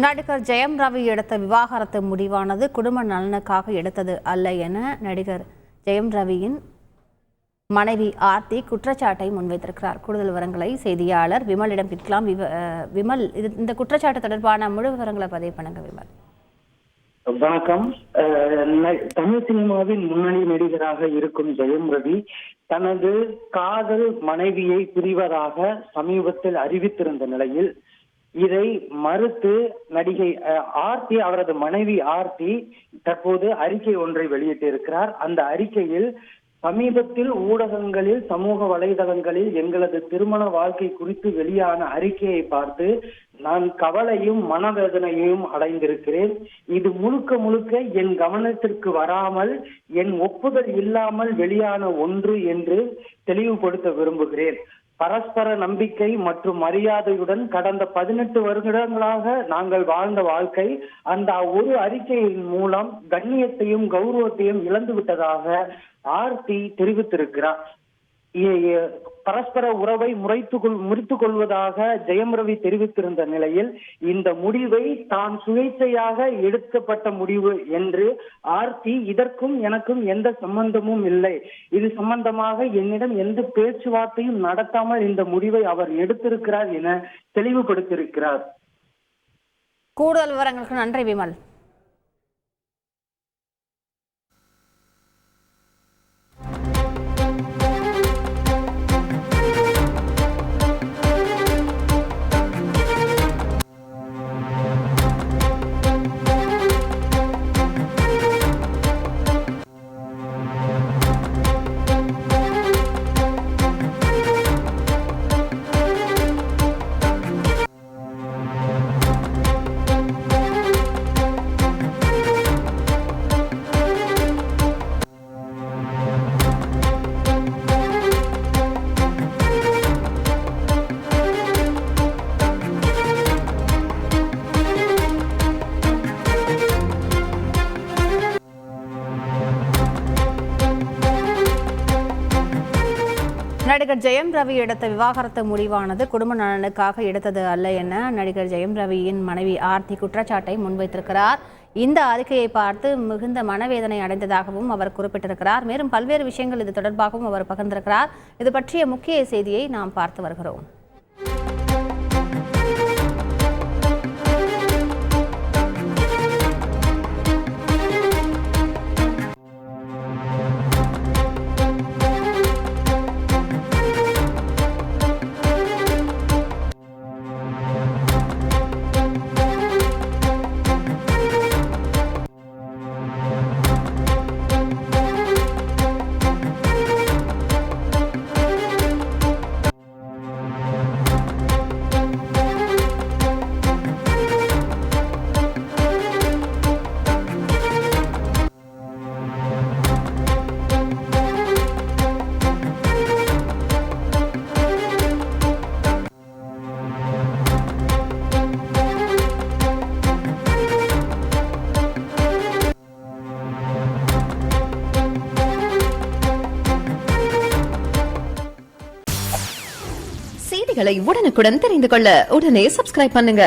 நடிகர் ஜெயம் ரவி எடுத்த விவாகரத்து முடிவானது குடும்ப நலனுக்காக எடுத்தது அல்ல என நடிகர் ஜெயம் ரவியின் மனைவி ஆர்த்தி குற்றச்சாட்டை முன்வைத்திருக்கிறார். கூடுதல் விவரங்களை செய்தியாளர் விமலிடம் கேட்கலாம். விமல், இந்த குற்றச்சாட்டு தொடர்பான முழு விவரங்களை பதிவு பண்ணுங்க. விமல், வணக்கம். தமிழ் சினிமாவின் முன்னணி நடிகராக இருக்கும் ஜெயம் ரவி தனது காதல் மனைவியை பிரிவதாக சமீபத்தில் அறிவித்திருந்த நிலையில் இதை மறுத்து நடிகை ஆர்த்தி, அவரது மனைவி ஆர்த்தி தற்போது அறிக்கை ஒன்றை வெளியிட்டிருக்கிறார். அந்த அறிக்கையில் சமீபத்தில் ஊடகங்களில், சமூக வலைதளங்களில் எங்களது திருமண வாழ்க்கை குறித்து வெளியான அறிக்கையை பார்த்து நான் கவலையும் மனவேதனையும் அடைந்திருக்கிறேன். இது முழுக்க முழுக்க என் கவனத்திற்கு வராமல், என் ஒப்புதல் இல்லாமல் வெளியான ஒன்று என்று தெளிவுபடுத்த விரும்புகிறேன். பரஸ்பர நம்பிக்கை மற்றும் மரியாதையுடன் கடந்த 18 வருடங்களாக நாங்கள் வாழ்ந்த வாழ்க்கை அந்த ஒரு அறிக்கையின் மூலம் கண்ணியத்தையும் கௌரவத்தையும் இழந்து விட்டதாக ஆர்த்தி தெரிவித்திருக்கிறார். பரஸ்பர உறவை முறித்துக் கொள்வதாக ஜெயம் ரவி தெரிவித்திருந்த நிலையில் இந்த முடிவை தான் சுயேட்சையாக எடுக்கப்பட்ட முடிவு என்று ஆர்த்தி, இதற்கும் எனக்கும் எந்த சம்பந்தமும் இல்லை, இது சம்பந்தமாக என்னிடம் எந்த பேச்சுவார்த்தையும் நடத்தாமல் இந்த முடிவை அவர் எடுத்திருக்கிறார் என தெளிவுபடுத்தியிருக்கிறார். கூடுதல் விவரங்களுக்கு நன்றி விமல். நடிகர் ஜெயம் ரவி எடுத்த விவாகரத்து முடிவானது குடும்ப நலனுக்காக எடுத்தது அல்ல என நடிகர் ஜெயம் ரவியின் மனைவி ஆர்த்தி குற்றச்சாட்டை முன்வைத்திருக்கிறார். இந்த அறிக்கையை பார்த்து மிகுந்த மனவேதனை அடைந்ததாகவும் அவர் குறிப்பிட்டிருக்கிறார். மேலும் பல்வேறு விஷயங்கள் இது தொடர்பாகவும் அவர் பகிர்ந்திருக்கிறார். இது பற்றிய முக்கிய செய்தியை நாம் பார்த்து வருகிறோம். செய்திகளை உடனுக்குடன் தெரிந்து கொள்ள உடனே சப்ஸ்கிரைப் பண்ணுங்க.